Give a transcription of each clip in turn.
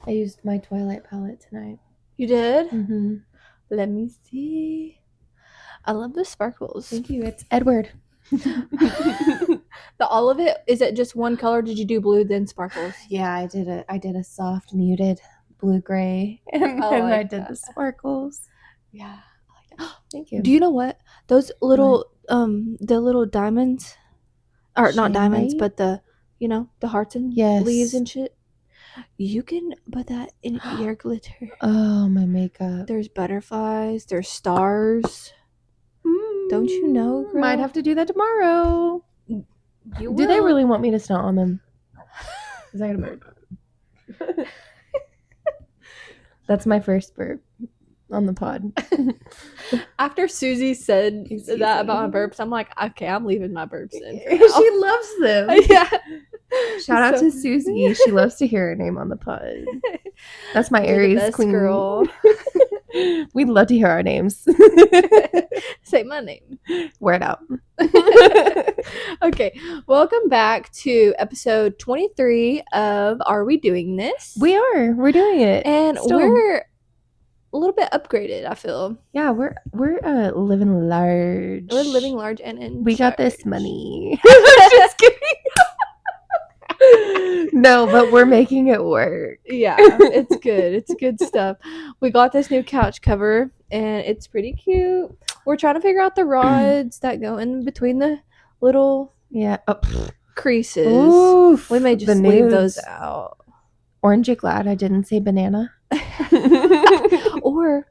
I used my Twilight palette tonight. You did? Mm-hmm. Let me see. I love the sparkles. Thank you. It's Edward. The all of it, is it just one color? Did you do blue then sparkles? Yeah, I did a soft muted blue gray, and I then like I did that. the sparkles. Yeah, I like that. Thank you. Do you know what? Those little the little diamonds, or not diamonds, Shine but the the hearts and leaves and shit. You can put that in your glitter. Oh, my makeup. There's butterflies, there's stars. Don't you know, girl? Might have to do that tomorrow. You will. Do they really want me to snot on them? Is that gonna burp? That's my first burp on the pod. After Susie said Excuse that me. about my burps, I'm like, okay, I'm leaving my burps in. She loves them. Yeah. Shout out to Susie. She loves to hear her name on the pod. That's my You're the Aries best queen. girl. We'd love to hear our names. Say my name. Wear it out. Okay, welcome back to episode 23 of Are We Doing This? We are. We're doing it. And Still. we're a little bit upgraded, I feel. Yeah, we're living large. We're living large and in We got this charge. money. Just kidding. No, but we're making it work. Yeah, it's good. It's good stuff. We got this new couch cover, and it's pretty cute. We're trying to figure out the rods that go in between the little creases. Oof, We may just leave those out. Aren't you glad I didn't say banana? Or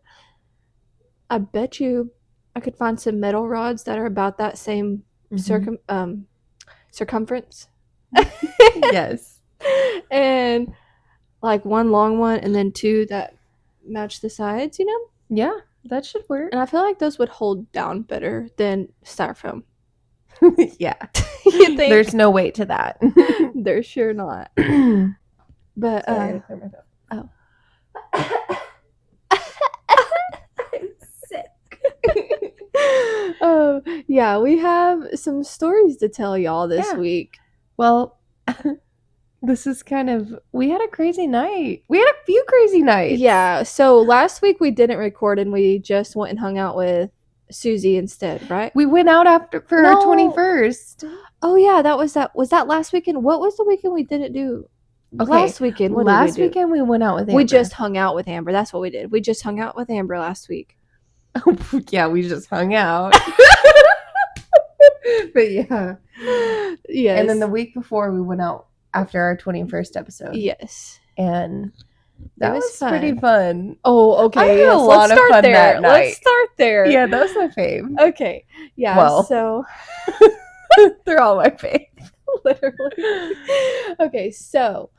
I bet you I could find some metal rods that are about that same circumference. Yes. And like one long one and then two that match the sides, you know? Yeah, that should work. And I feel like those would hold down better than styrofoam. Yeah. You think? There's no weight to that. They're sure not. But Sorry, I clear my throat. oh. I'm sick. Oh, yeah, we have some stories to tell y'all this week. Well, this is we had a crazy night. We had a few crazy nights. Yeah, so last week we didn't record and we just went and hung out with Susie instead, right? We went out for our 21st. Oh yeah, was that last weekend? What was the weekend we didn't do? Okay, last weekend, what did we do? Weekend we went out with Amber. We just hung out with Amber. That's what we did. We just hung out with Amber last week. Yeah, we just hung out. But yeah. Yes. And then the week before we went out after our 21st episode. Yes. And that was fun. Pretty fun. Oh, okay. I had a lot of fun that night. Let's start there. Yeah, that was my fave. Okay. Yeah. Well, so they're all my fave. Literally. Okay, so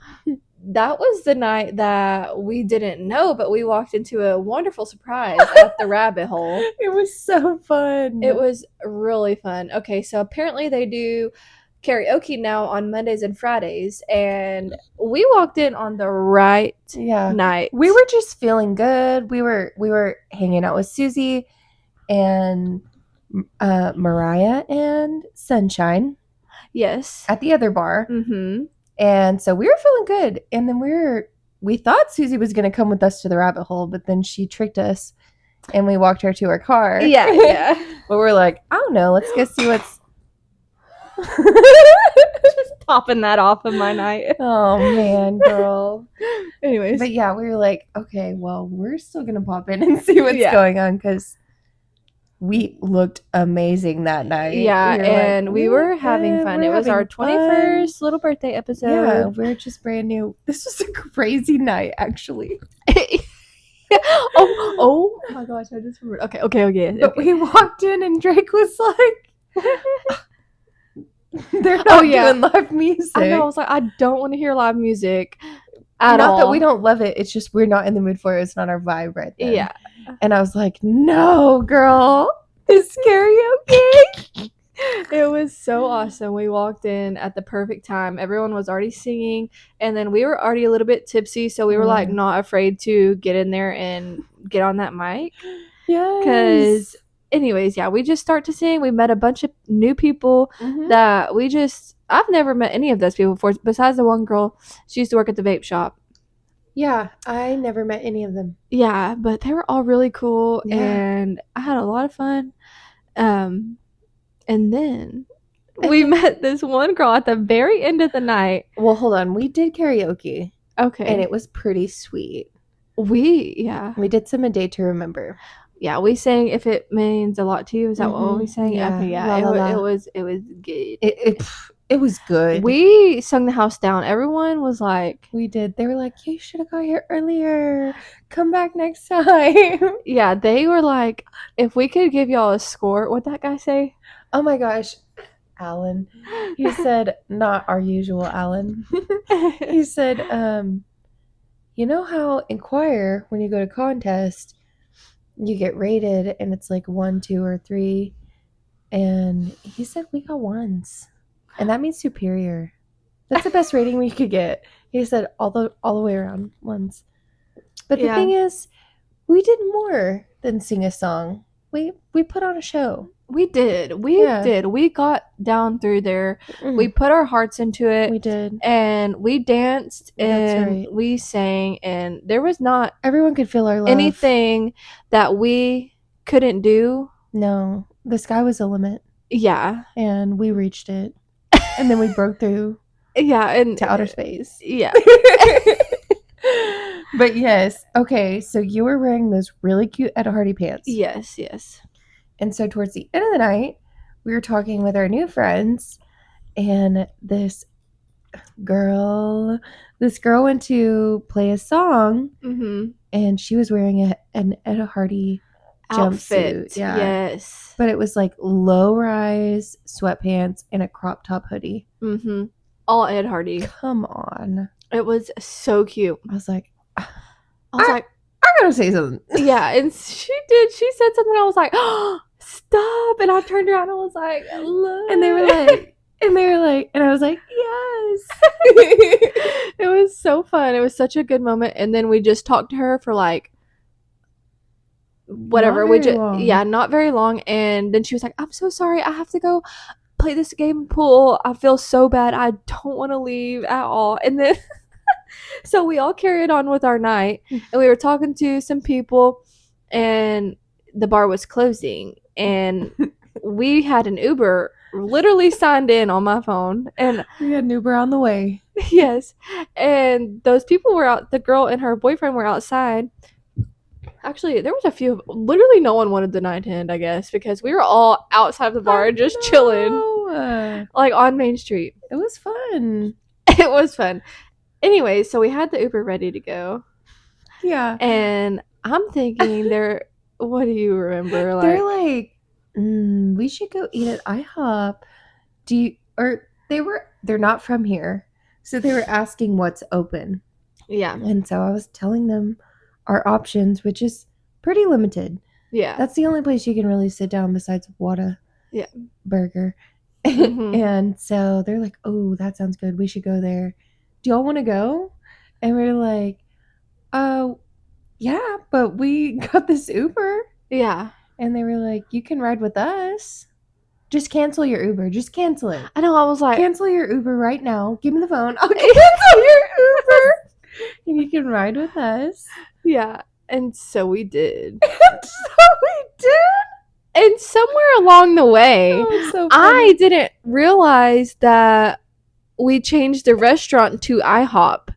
that was the night that we didn't know, but we walked into a wonderful surprise at the rabbit hole. It was so fun. It was really fun. Okay, so apparently they do karaoke now on Mondays and Fridays, and we walked in on the right night. We were just feeling good. We were hanging out with Susie and Mariah and Sunshine. Yes. At the other bar. Mm-hmm. And so we were feeling good. And then we thought Susie was going to come with us to the rabbit hole, but then she tricked us and we walked her to her car. Yeah. But we're like, I don't know. Let's go see what's... Just popping that off of my night. Oh, man, girl. Anyways. But yeah, we were like, okay, well, we're still going to pop in and see what's going on because... We looked amazing that night. Yeah, we were having fun. It was our 21st little birthday episode. Yeah, we're just brand new. This was a crazy night, actually. oh my gosh, I just remembered. Okay. But we walked in and Drake was like, they're not doing live music. I know, I was like, I don't want to hear live music at all. Not that we don't love it. It's just we're not in the mood for it. It's not our vibe right then. Yeah. And I was like, no, girl, it's karaoke. It was so awesome. We walked in at the perfect time. Everyone was already singing, and then we were already a little bit tipsy, so we were like not afraid to get in there and get on that mic. Yeah. Because anyways, we just start to sing. We met a bunch of new people that I've never met any of those people before, besides the one girl. She used to work at the vape shop. Yeah, I never met any of them. Yeah, but they were all really cool, Yeah. and I had a lot of fun. And then we met this one girl at the very end of the night. Well, hold on. We did karaoke, and Okay. it was pretty sweet. We did some A Day to Remember. we sang If It Means a Lot to You. Is that what we sang? Yeah. Okay, yeah. La, la, la. It was good. It was good. We sung the house down. Everyone was like, We did. They were like, you should have got here earlier. Come back next time. yeah, they were like, if we could give y'all a score, what'd that guy say? Oh my gosh. Alan. He said, not our usual Alan. He said, you know how in choir, when you go to contest, you get rated and it's like 1, 2, or 3. And he said we got ones. And that means superior. That's the best rating we could get. He said all the way around ones. But the thing is, we did more than sing a song. We put on a show. We did. We did. We got down through there. We put our hearts into it. We did. And we danced and we sang, and there was not everyone could feel our love. Anything that we couldn't do. No. The sky was the limit. Yeah. And we reached it. And then we broke through. Yeah, and to outer space. Yeah. But yes. Okay, so you were wearing those really cute Ed Hardy pants. Yes, yes. And so towards the end of the night, we were talking with our new friends, and this girl went to play a song, and she was wearing an Ed Hardy outfit. Jumpsuit. Yeah. Yes. But it was like low-rise sweatpants and a crop top hoodie. All Ed Hardy. Come on. It was so cute. I was like, I gotta say something. Yeah, and she did. She said something. I was like, oh, stop. And I turned around and I was like, look. And they were like, and I was like, yes. It was so fun. It was such a good moment. And then we just talked to her for like whatever. Not very long. And then she was like, I'm so sorry. I have to go play this game pool. I feel so bad. I don't want to leave at all. And then so we all carried on with our night, and we were talking to some people, and the bar was closing, and we had an Uber literally signed in on my phone, and we had an Uber on the way. Yes. And those people were out. The girl and her boyfriend were outside. Actually, there was a few. Literally, no one wanted the night to end, I guess, because we were all outside of the bar just chilling, like on Main Street. It was fun. It was fun. Anyway, so we had the Uber ready to go. Yeah. And I'm thinking what do you remember? They're like, we should go eat at IHOP. They're not from here. So they were asking what's open. Yeah. And so I was telling them our options, which is pretty limited. Yeah. That's the only place you can really sit down besides Wada Burger. And so they're like, oh, that sounds good. We should go there. Do y'all want to go? And we were like, oh, yeah, but we got this Uber. Yeah. And they were like, you can ride with us. Just cancel your Uber. Just cancel it. I know. I was like, cancel your Uber right now. Give me the phone. I'll cancel your Uber. And you can ride with us. Yeah. And so we did. And And somewhere along the way, I didn't realize that we changed the restaurant to IHOP.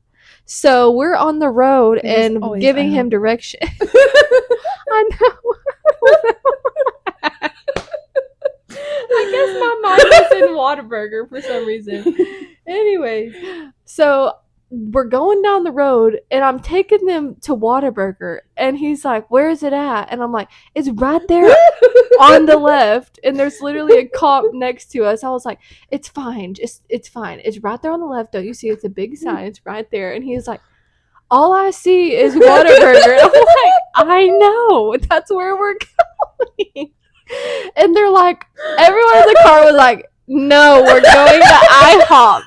So we're on the road and giving him direction. I know. I guess my mind was in Whataburger for some reason. Anyways, so we're going down the road and I'm taking them to Whataburger, and he's like, where is it at? And I'm like, it's right there on the left, and there's literally a cop next to us. I was like, it's fine, it's fine, it's right there on the left, don't you see? It's a big sign, it's right there. And he's like, all I see is Whataburger. And I'm like, I know, that's where we're going. And they're like, everyone in the car was like, no, we're going to IHOP.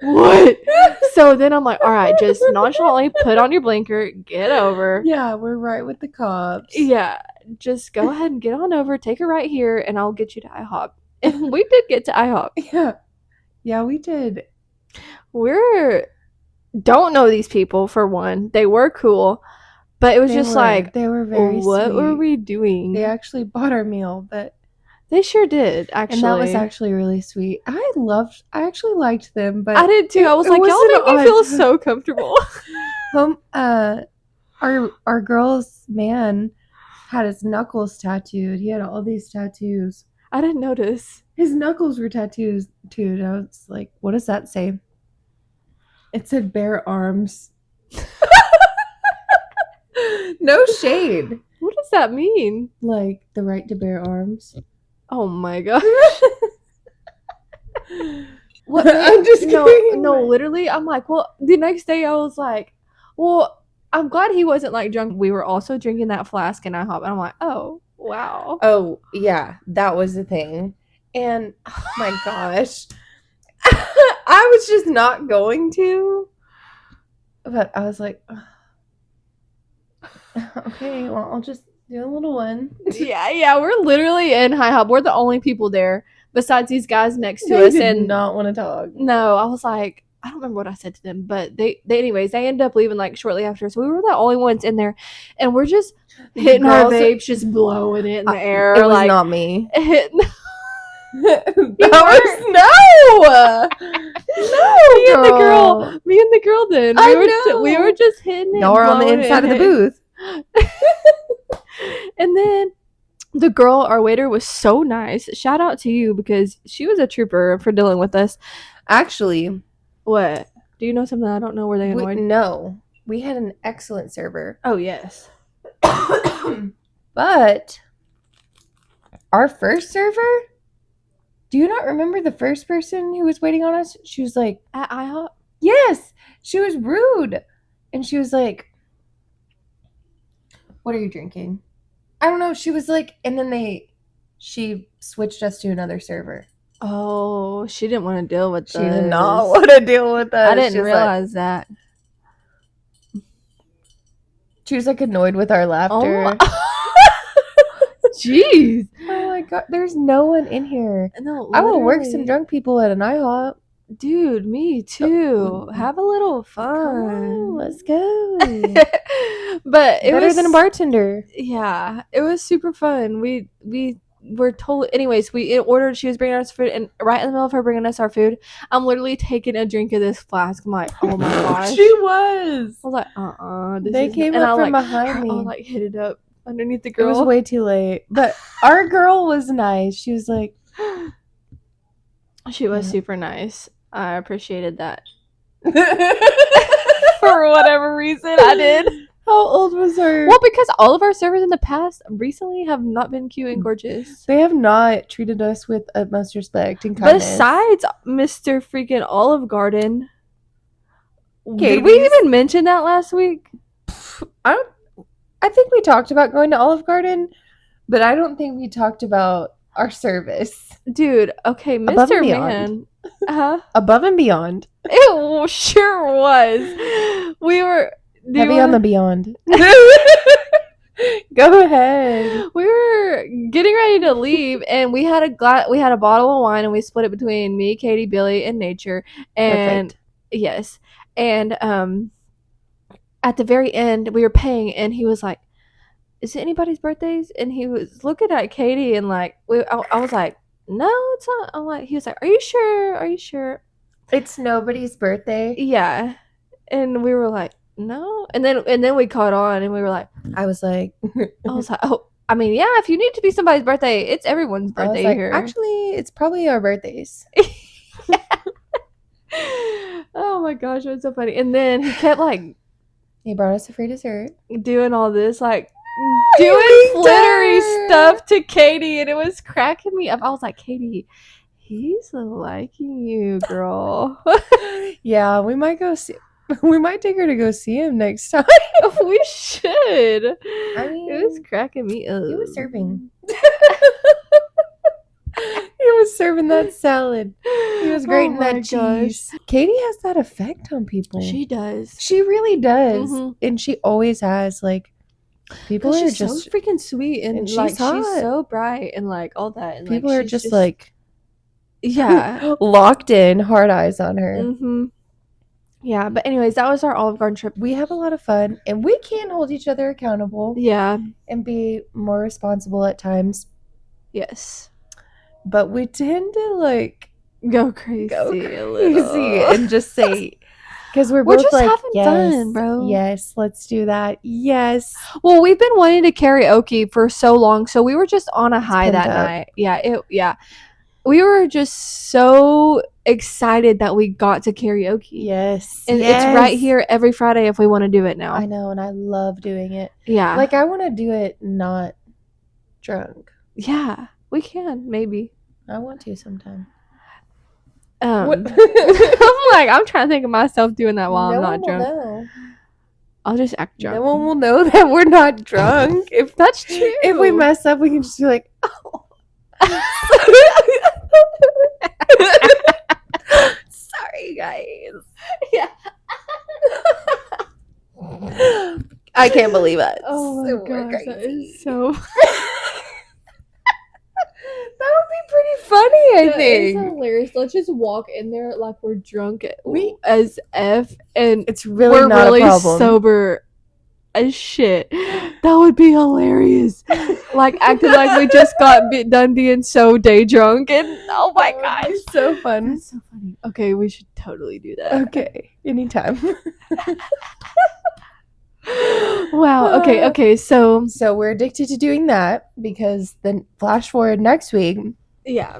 What? So then I'm like, all right, just nonchalantly put on your blinker, get over. Yeah, we're right with the cops. Yeah, just go ahead and get on over, take a right here, and I'll get you to IHOP. And we did get to IHOP. Yeah, we did. We're don't know these people, for one. They were cool, but it was they were very what sweet. were we doing? They actually bought our meal, but they sure did, actually. And that was actually really sweet. I actually liked them, but I did too. I was like, y'all make me feel so comfortable. Our girl's man had his knuckles tattooed. He had all these tattoos. I didn't notice. His knuckles were tattooed too. I was like, what does that say? It said bare arms. No shade. What does that mean? Like the right to bear arms. Oh my gosh. What? I'm just kidding. No, literally. I'm like, well, the next day I was like, well, I'm glad he wasn't like drunk. We were also drinking that flask in IHOP, and I'm like, oh, wow. Oh, yeah, that was the thing. And oh my gosh. I was just not going to. But I was like, okay, well, I'll just do a little one. Yeah, we're literally in IHOP. We're the only people there besides these guys next to us. They did and not want to talk. No, I was like, I don't remember what I said to them, but they anyways, they ended up leaving like shortly after. So we were the only ones in there, and we're just hitting our vapes, just blowing it in the air. It was like, not me. Hitting. That was no. Me and the girl. Then we were just hitting it. Y'all were on the inside of the booth. And then the girl, our waiter, was so nice. Shout out to you, because she was a trooper for dealing with us. Actually, what? Do you know something I don't know? Were they annoyed? No. We had an excellent server. Oh, yes. But our first server, do you not remember the first person who was waiting on us? She was like, at IHOP? Yes. She was rude. And she was like, what are you drinking? I don't know. She was like, and then she switched us to another server. Oh, she didn't want to deal with us. She did not want to deal with us. I didn't realize that. She was like annoyed with our laughter. Jeez. Oh my god. There's no one in here. No, I will work some drunk people at an IHOP. Dude, me too. Have a little fun. On, let's go. But it better was than a bartender. Yeah, it was super fun. We were totally. Anyways, we ordered. She was bringing us food, and right in the middle of her bringing us our food, I'm literally taking a drink of this flask. I'm like, oh my gosh. She was. I was like, They came up from behind me. I like hit it up underneath the girl. It was way too late, but our girl was nice. She was like, she was super nice. I appreciated that. For whatever reason, I did. How old was her? Well, because all of our servers in the past recently have not been cute and gorgeous. They have not treated us with utmost respect and kindness. Besides Mr. freaking Olive Garden. Did we even mention that last week? I think we talked about going to Olive Garden, but I don't think we talked about our service. Dude, okay, Mr. Man. Above and beyond. It sure was. We were heavy on the beyond. Go ahead. We were getting ready to leave, and we had a bottle of wine, and we split it between me, Katie, Billy, and Nature. And perfect. Yes, and at the very end, we were paying, and he was like, "Is it anybody's birthdays?" And he was looking at Katie, and like, I was like, "No, it's not." I'm like, he was like, "Are you sure? Are you sure?" It's nobody's birthday. Yeah, and we were like, "No," and then we caught on, and we were like, I was like, "Oh, I mean, yeah, if you need to be somebody's birthday, it's everyone's birthday here." Actually, it's probably our birthdays. Oh my gosh, it was so funny. And then he kept like, he brought us a free dessert, doing all this like doing glittery stuff to Katie, and it was cracking me up. I was like, Katie, he's liking you, girl. Yeah, we might take her to go see him next time. We should. I mean, it was cracking me up. He was serving. He was serving that salad. He was grating that cheese. Katie has that effect on people. She does. She really does. Mm-hmm. And she always has. Like, people are just so freaking sweet, and like she's so bright and like all that. And people like, are just like, yeah, locked in, hard eyes on her. Mm-hmm. Yeah, but anyways, that was our Olive Garden trip. We have a lot of fun, and we can hold each other accountable. Yeah. And be more responsible at times. Yes. But we tend to like go crazy a little. and just say, because we're both just like, having yes, fun, bro. Yes, let's do that. Yes. Well, we've been wanting to karaoke for so long, so we were just on a high that night. Yeah. We were just so excited that we got to karaoke. Yes. And it's right here every Friday if we want to do it now. I know, and I love doing it. Yeah. Like, I want to do it not drunk. Yeah, we can, maybe. I want to sometime. I'm like, I'm trying to think of myself doing that while I'm not drunk. Know. I'll just act drunk. No one will know that we're not drunk. If that's true. If we mess up, we can just be like, oh. Sorry, guys. Yeah. I can't believe it. Oh my gosh, that is so. That would be pretty funny, I think. That is hilarious. Let's just walk in there like we're drunk as F, and it's really not really a problem. Sober as shit. That would be hilarious. Like acting like we just got done being so day drunk, and oh my gosh, so fun. That's so funny. Okay, we should totally do that. Okay, anytime. Wow. Okay. So we're addicted to doing that because then flash forward next week. Yeah.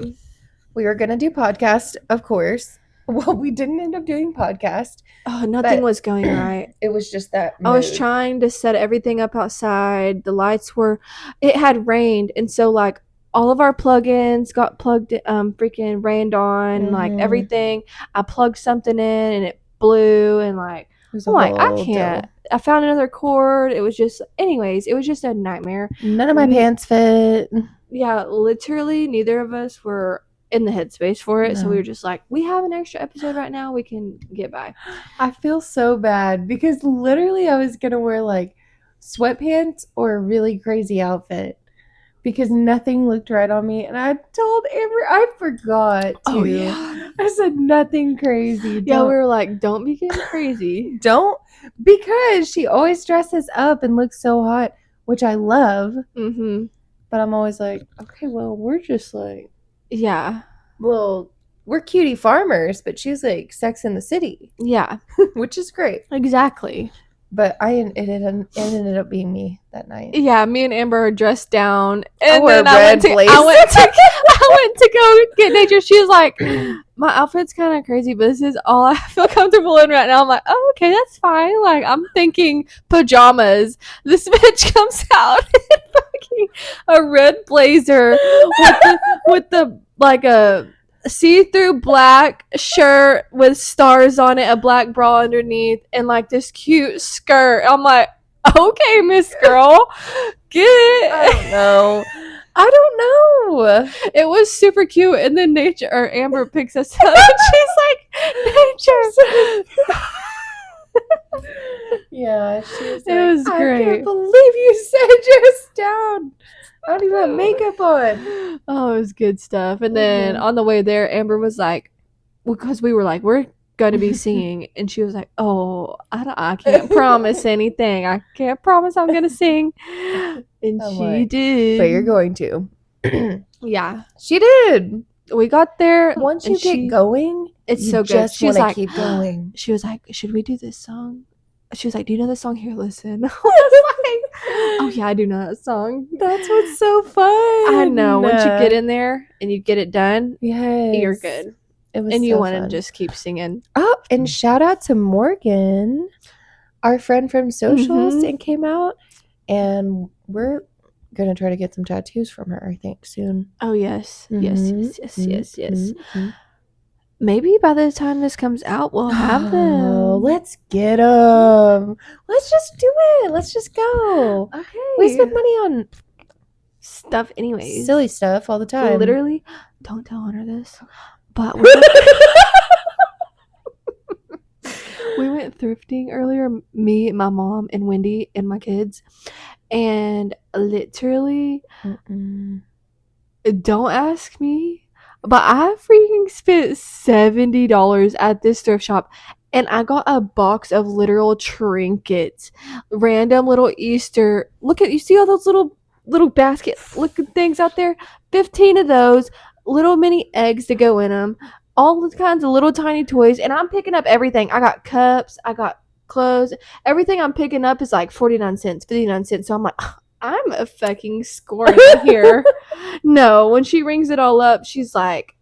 We were gonna do podcast, of course. Well, we didn't end up doing podcast. Oh, nothing was going right. It was just that mood. I was trying to set everything up outside. The lights it had rained, and so like all of our plugins got plugged freaking rained on, like everything. I plugged something in and it blew, and like I'm like, I can't. I found another cord. It was just a nightmare. None of my pants fit. Yeah, literally neither of us were in the headspace for it. No. So we were just like, we have an extra episode right now. We can get by. I feel so bad because literally I was going to wear like sweatpants or a really crazy outfit because nothing looked right on me. And I told Amber, I forgot to. Oh, yeah. I said nothing crazy. Yeah, we were like, don't be getting crazy. Because she always dresses up and looks so hot, which I love. Mm-hmm. But I'm always like, okay, well, we're just like. Yeah. Well, we're cutie farmers, but she's like Sex in the City. Yeah. Which is great. Exactly. But it ended up being me that night. Yeah, me and Amber are dressed down, and then I went to go get nature. She was like, "My outfit's kind of crazy, but this is all I feel comfortable in right now." I'm like, "Oh, okay, that's fine." Like, I'm thinking pajamas. This bitch comes out in fucking a red blazer with the like a see-through black shirt with stars on it, a black bra underneath, and like this cute skirt. I'm like, okay, Miss Girl, get it. I don't know. It was super cute, and then Amber picks us up, and she's like, Nature. Yeah, she was. It was great. I can't believe you said just down. I don't even have makeup on. Oh, it was good stuff. And then on the way there, Amber was like, because we were like, we're going to be singing. And she was like, oh, I can't promise anything. I can't promise I'm going to sing. And she did. But you're going to. Yeah. She did. We got there. Once you get going, it's so good. She was like, keep going. She was like, should we do this song? She was like, do you know this song? Here, listen. I was like, oh yeah, I do know that song. That's what's so fun. I know. Once you get in there and you get it done, you're good. It was and you want to just keep singing. Oh, and shout out to Morgan, our friend from Socials, and came out. And we're going to try to get some tattoos from her, I think, soon. Oh, yes. Yes. Maybe by the time this comes out, we'll have them. Let's get them. Let's just do it. Let's just go. Okay. We spend money on stuff anyways. Silly stuff all the time. Literally. Don't tell Hunter this. But we went thrifting earlier. Me, my mom, and Wendy, and my kids. And literally, don't ask me. But I freaking spent $70 at this thrift shop, and I got a box of literal trinkets, random little Easter. You see all those little basket looking things out there? 15 of those, little mini eggs to go in them, all kinds of little tiny toys, and I'm picking up everything. I got cups, I got clothes, everything I'm picking up is like 49 cents, 59 cents. So I'm like, I'm a fucking scoring here. No, when she rings it all up, she's like,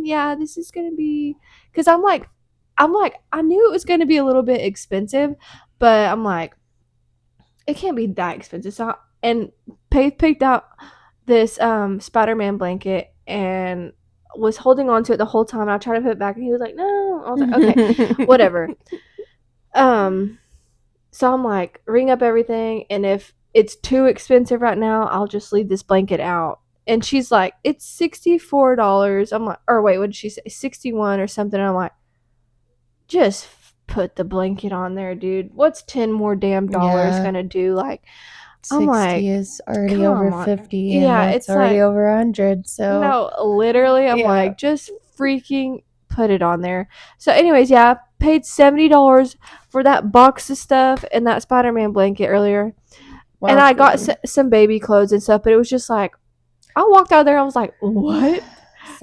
yeah, this is gonna be, because I'm like, I knew it was gonna be a little bit expensive, but I'm like, it can't be that expensive. So, and Paige picked out this Spider-Man blanket and was holding on to it the whole time. I tried to put it back, and he was like, "No." I was like, "Okay, whatever." So I'm like, ring up everything, and if it's too expensive right now, I'll just leave this blanket out. And she's like, "It's $64." I'm like, or wait, what did she say? 61 or something. And I'm like, just put the blanket on there, dude. What's 10 more damn dollars gonna do? Like, I'm 60 like, is already over on. 50, and Yeah, that's it's already like, over 100. So no, literally, I'm like, just freaking put it on there. So, anyways, yeah, paid $70 for that box of stuff and that Spider-Man blanket earlier. Wow, and I got some baby clothes and stuff, but it was just like, I walked out there, I was like, what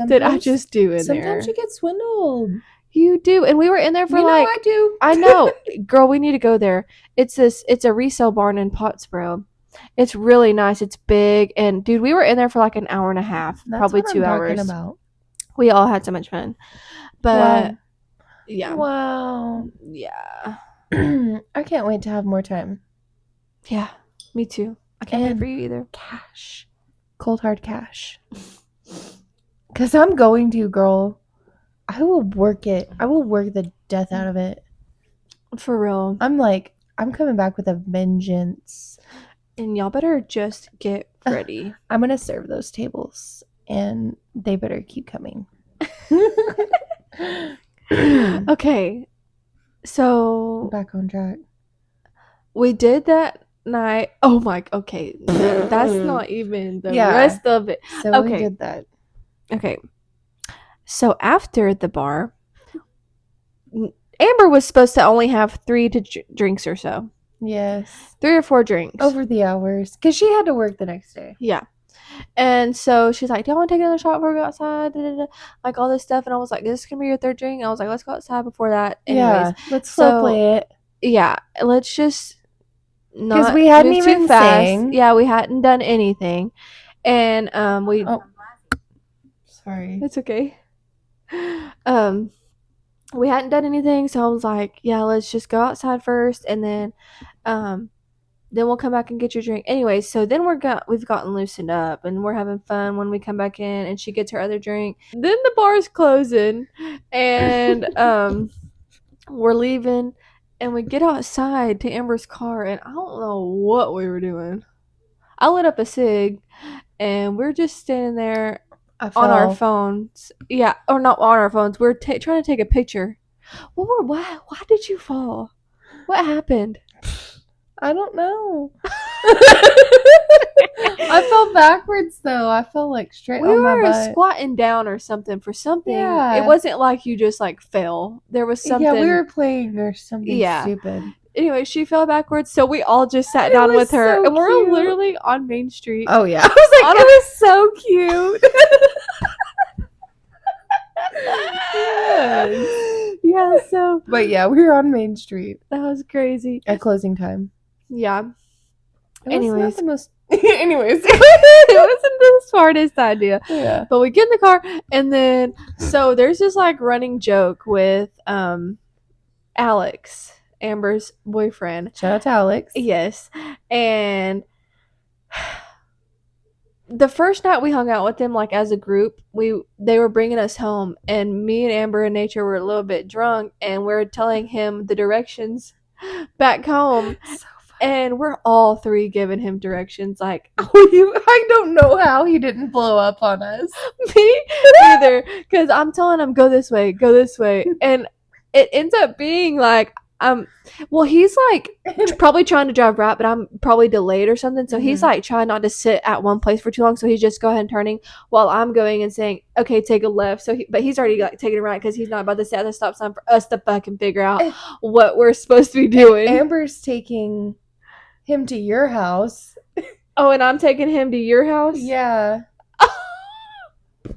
did I just do in there? Sometimes you get swindled. You do, and we were in there for I do. I know, girl. We need to go there. It's a resale barn in Pottsboro. It's really nice. It's big, and dude, we were in there for like an hour and a half, probably 2 hours. About. We all had so much fun, but yeah, yeah. I can't wait to have more time. Yeah, me too. I can't wait for you either. Cash, cold hard cash, because I'm going to, girl. I will work it. I will work the death out of it. For real. I'm coming back with a vengeance. And y'all better just get ready. I'm going to serve those tables, and they better keep coming. Okay. So. Back on track. We did that night. Oh my. Okay. That's not even the rest of it. So we did that. Okay. So after the bar, Amber was supposed to only have 3 drinks or so. Yes. 3 or 4 drinks. Over the hours. Because she had to work the next day. Yeah. And so she's like, do you want to take another shot before we go outside? Da-da-da. Like all this stuff. And I was like, this is going to be your 3rd drink. And I was like, let's go outside before that. Anyways, let's slow play it. Yeah. Let's just not. Because we hadn't even sang. Yeah, we hadn't done anything. And we. Oh. Sorry. It's okay. We hadn't done anything, so I was like, yeah, let's just go outside first, and then we'll come back and get your drink. Anyway, so then we've gotten loosened up, and we're having fun when we come back in, and she gets her other drink. Then the bar's closing, and we're leaving, and we get outside to Amber's car, and I don't know what we were doing. I lit up a cig, and we're just standing there on our phones. Yeah, or not on our phones. We're trying to take a picture. Why did you fall? What happened? I don't know. I fell backwards though. I fell like straight on my butt. We were squatting down or something for something. Yeah. It wasn't like you just like fell. There was something. Yeah, we were playing or something stupid. Anyway, she fell backwards, so we all just sat down with her, so and we're literally on Main Street. Oh yeah, I was like, it was so cute. Yes. Yeah. So. But yeah, we were on Main Street. That was crazy. At closing time. Yeah. Anyways, it wasn't the smartest idea. Yeah. But we get in the car, and then so there's this like running joke with Alex, Amber's boyfriend. Shout out to Alex. Yes. And the first night we hung out with them, like as a group, they were bringing us home, and me and Amber and Nature were a little bit drunk, and we're telling him the directions back home. So and we're all 3 giving him directions, like, I don't know how he didn't blow up on us. Me either, because I'm telling him, go this way, and it ends up being like, Well, he's like probably trying to drive right, but I'm probably delayed or something. So he's like trying not to sit at one place for too long. So he's just go ahead and turning while I'm going and saying, okay, take a left. So but he's already like taking a right because he's not about to sit at the stop sign for us to fucking figure out what we're supposed to be doing. Amber's taking him to your house. Oh, and I'm taking him to your house? Yeah.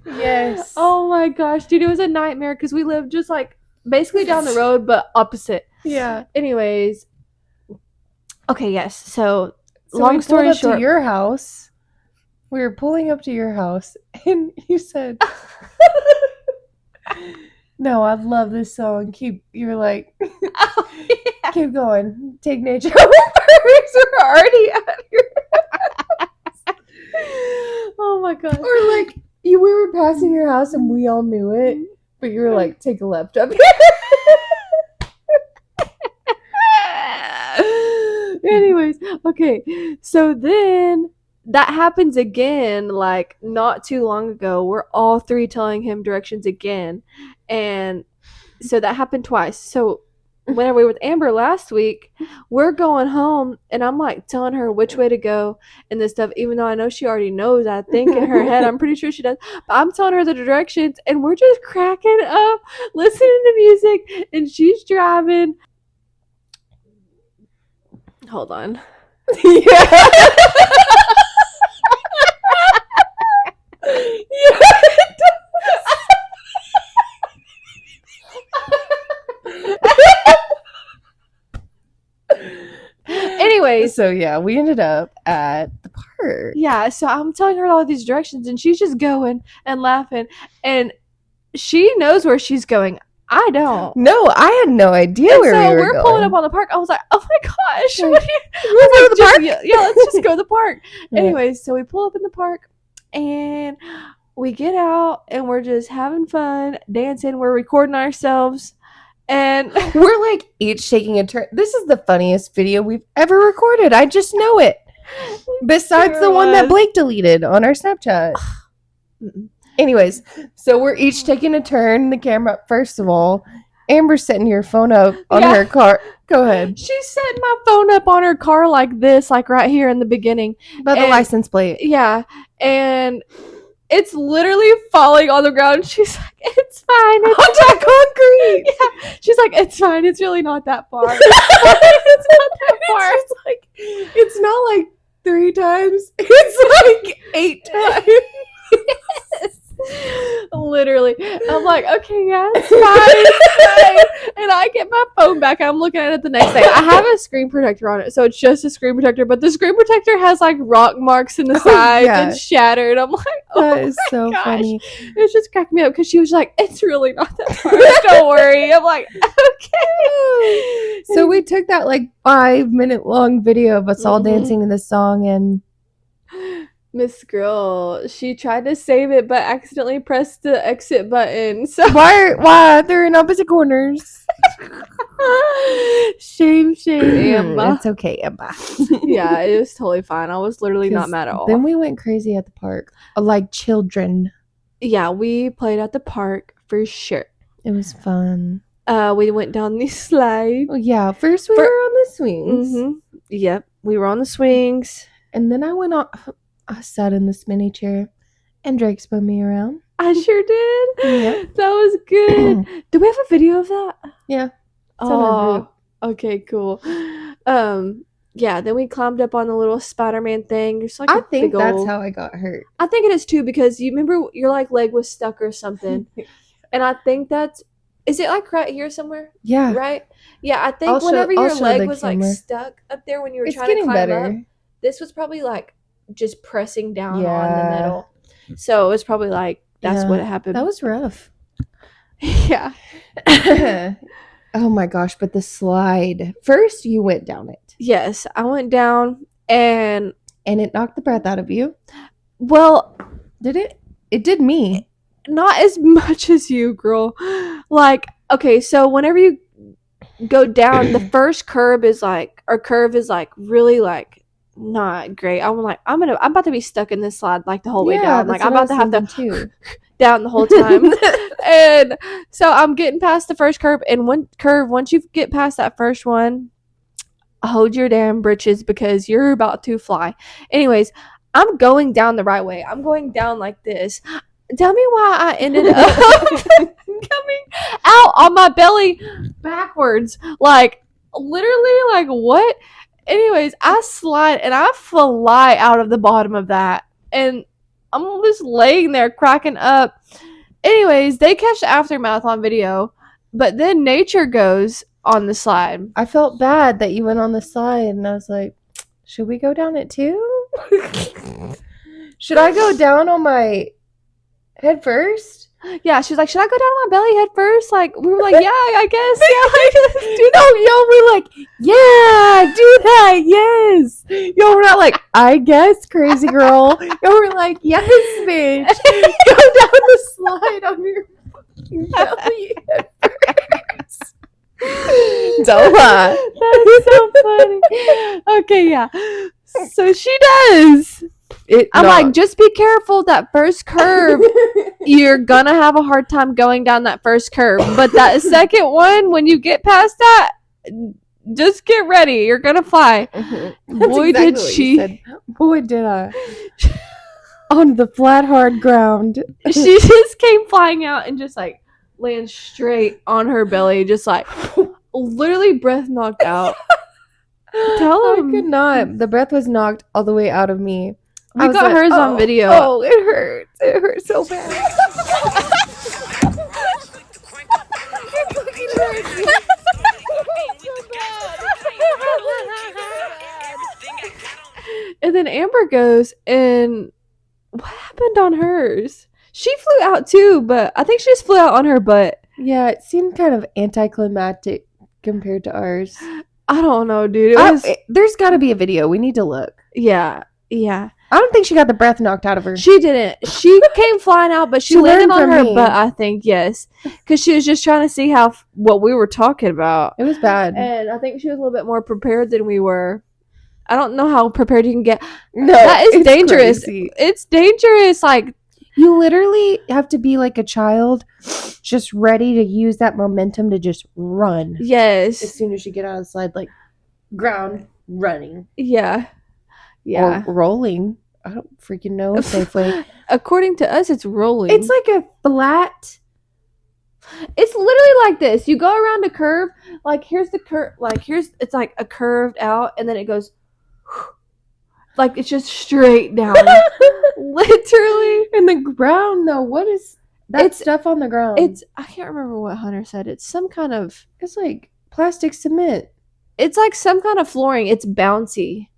Yes. Oh my gosh, dude, it was a nightmare because we lived just like basically down the road but opposite. Yeah. Anyways, okay, yes. So long story short, to your house. We were pulling up to your house, and you said, "No, I love this song. You were like, oh, yeah. Keep going. Take nature first. We're already at your house." Oh my god. Or like we were passing your house, and we all knew it, but you were like, "Take a left up here." Anyways, okay, so then that happens again, like not too long ago. We're all three telling him directions again, and so that happened twice. So whenever we were with Amber last week, we're going home, and I'm like telling her which way to go and this stuff, even though I know she already knows. I think in her head, I'm pretty sure she does, but I'm telling her the directions, and we're just cracking up, listening to music, and she's driving. Hold on. Yeah. Anyways, so yeah, we ended up at the park. Yeah, so I'm telling her all these directions, and she's just going and laughing, and she knows where she's going. I don't. No, I had no idea where we were going. So we're pulling up on the park. I was like, oh my gosh. What are you go to the park? Yeah, let's just go to the park. Anyways, so we pull up in the park, and we get out, and we're just having fun, dancing. We're recording ourselves, and we're like each taking a turn. This is the funniest video we've ever recorded. I just know it. Besides the one that Blake deleted on our Snapchat. Anyways, so we're each taking a turn. The camera, first of all, Amber's setting your phone up on her car. Go ahead. She's setting my phone up on her car like this, like right here in the beginning. By the license plate. Yeah. And it's literally falling on the ground. She's like, it's fine. It's on that concrete. Yeah. She's like, it's fine. It's really not that far. It's not that far. It's not like 3 times. It's like 8 times. Yes. Literally. I'm like, okay, yeah, it's fine. And I get my phone back. I'm looking at it the next day. I have a screen protector on it, so it's just a screen protector, but the screen protector has like rock marks in the sides and shattered. I'm like, that is so funny. It just cracked me up because she was like, it's really not that far. Don't worry. I'm like, okay. So we took that like 5-minute long video of us all dancing to this song, and Miss Girl, she tried to save it but accidentally pressed the exit button. So why they're in opposite corners? Shame, Amber. It's okay, Amber. Yeah, it was totally fine. I was literally not mad at all. Then we went crazy at the park, like children. Yeah, we played at the park for sure. It was fun. We went down the slide. Oh, yeah, first we were on the swings. Yep, we were on the swings, and then I sat in the spinny chair, and Drake spun me around. I sure did. Yeah. That was good. Do we have a video of that? Yeah. Oh, okay, cool. Yeah, then we climbed up on the little Spider-Man thing. Just like I think that's how I got hurt. I think it is too, because you remember your like leg was stuck or something. And I think is it like right here somewhere? Yeah. Right? Yeah, I think whenever your leg was like stuck up there when you were trying to climb up, this was probably like just pressing down on the middle. So it was probably like that's what happened. That was rough. Yeah. Oh my gosh, but the slide. First you went down it. Yes, I went down and it knocked the breath out of you. Well, did it? It did me. Not as much as you, girl. Like, okay, so whenever you go down, the first curve is like really like not great. I'm about to be stuck in this slide like the whole way down. Like I'm about to have to down the whole time. And so I'm getting past the first curve, and once you get past that first one, hold your damn britches because you're about to fly. Anyways, I'm going down the right way. I'm going down like this. Tell me why I ended up coming out on my belly backwards. Like, literally, like, what? Anyways, I slide and I fly out of the bottom of that. And I'm just laying there cracking up. Anyways, they catch the aftermath on video. But then nature goes on the slide. I felt bad that you went on the slide, and I was like, should we go down it too? Should I go down on my head first? Yeah, she was like, should I go down on my belly head first? Like, we were like, yeah, I guess. Yeah, like, do that. Yo, we're like, yeah, do that, yes. Yo, we're not like, I guess, crazy girl. Yo, we're like, yes, bitch. Go down the slide on your belly head first. Don't lie. That's so funny. Okay, yeah. So she does. I'm like, just be careful that first curve. You're gonna have a hard time going down that first curve. But that second one, when you get past that, just get ready. You're gonna fly. Mm-hmm. Boy, exactly did she. Boy, did I. On the flat, hard ground. She just came flying out and just like land straight on her belly, just like literally breath knocked out. Tell him. I could not. The breath was knocked all the way out of me. We got like, hers on video. Oh, it hurts. It hurts so bad. And then Amber goes, and what happened on hers? She flew out too, but I think she just flew out on her butt. Yeah, it seemed kind of anticlimactic compared to ours. I don't know, dude. There's got to be a video. We need to look. Yeah. I don't think she got the breath knocked out of her. She didn't. She came flying out, but she landed on her butt, I think, yes. Because she was just trying to see what we were talking about. It was bad. And I think she was a little bit more prepared than we were. I don't know how prepared you can get. No, that is dangerous. Crazy. It's dangerous. Like, you literally have to be like a child, just ready to use that momentum to just run. Yes. As soon as you get out of the slide, like, ground, running. Yeah. Or rolling. I don't freaking know safely. According to us, it's rolling. It's like a flat. It's literally like this. You go around a curve. Like, here's the curve. Like, it's like a curved out, and then it goes. Like, it's just straight down. Literally. In the ground, though. What is that stuff on the ground? I can't remember what Hunter said. It's some kind of. It's like plastic cement. It's like some kind of flooring. It's bouncy.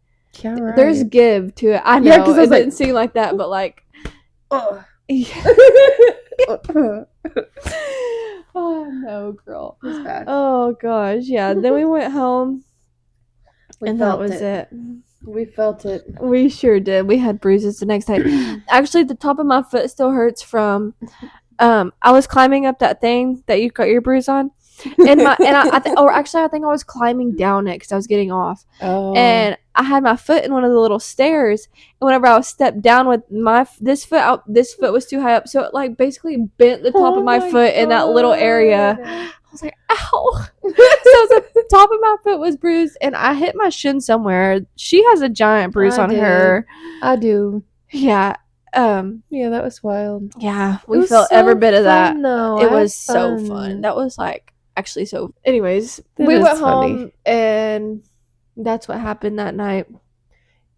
Yeah, right. There's give to it. I know. Yeah, it didn't seem like that, but like. Oh no, girl. It was bad. Oh gosh, yeah. Then we went home. And that was it. We felt it. We sure did. We had bruises the next day. Actually, the top of my foot still hurts from. I was climbing up that thing that you got your bruise on, and I think I was climbing down it because I was getting off. Oh. And I had my foot in one of the little stairs, and whenever I was stepped down with this foot was too high up, so it like basically bent the top of my foot in that little area. I was like, ow. So the top of my foot was bruised, and I hit my shin somewhere. She has a giant bruise on her. I do. Yeah. Yeah, that was wild. Yeah, we felt every bit of that. Though. It was so fun. That was like actually so. Anyways, we went home, and that's what happened that night.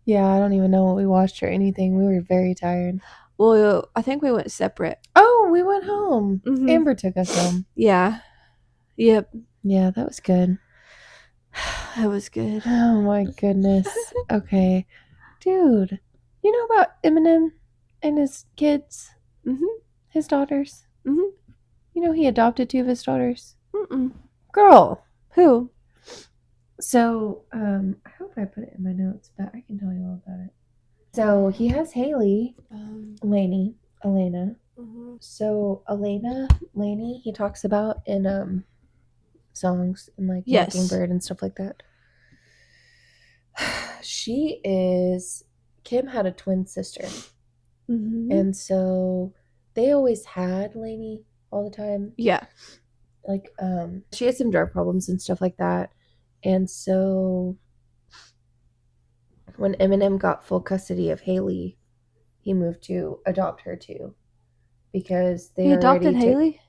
Yeah, I don't even know what we watched or anything. We were very tired. Well, I think we went separate. Oh, we went home. Mm-hmm. Amber took us home. Yeah. Yep. Yeah, that was good. That was good. Oh my goodness. Okay. Dude, you know about Eminem and his kids? Mm-hmm. His daughters? Mm-hmm. You know he adopted 2 of his daughters? Mm-mm. Girl. Who? So, I hope I put it in my notes, but I can tell you all about it. So, he has Haley, Elena. Mm-hmm. So, Lainey, he talks about in songs and like Mockingbird and stuff like that. Kim had a twin sister. Mm-hmm. And so they always had Lainey all the time. Yeah. Like, she had some drug problems and stuff like that. And so when Eminem got full custody of Haley, he moved to adopt her too. Because they He adopted already took. Haley?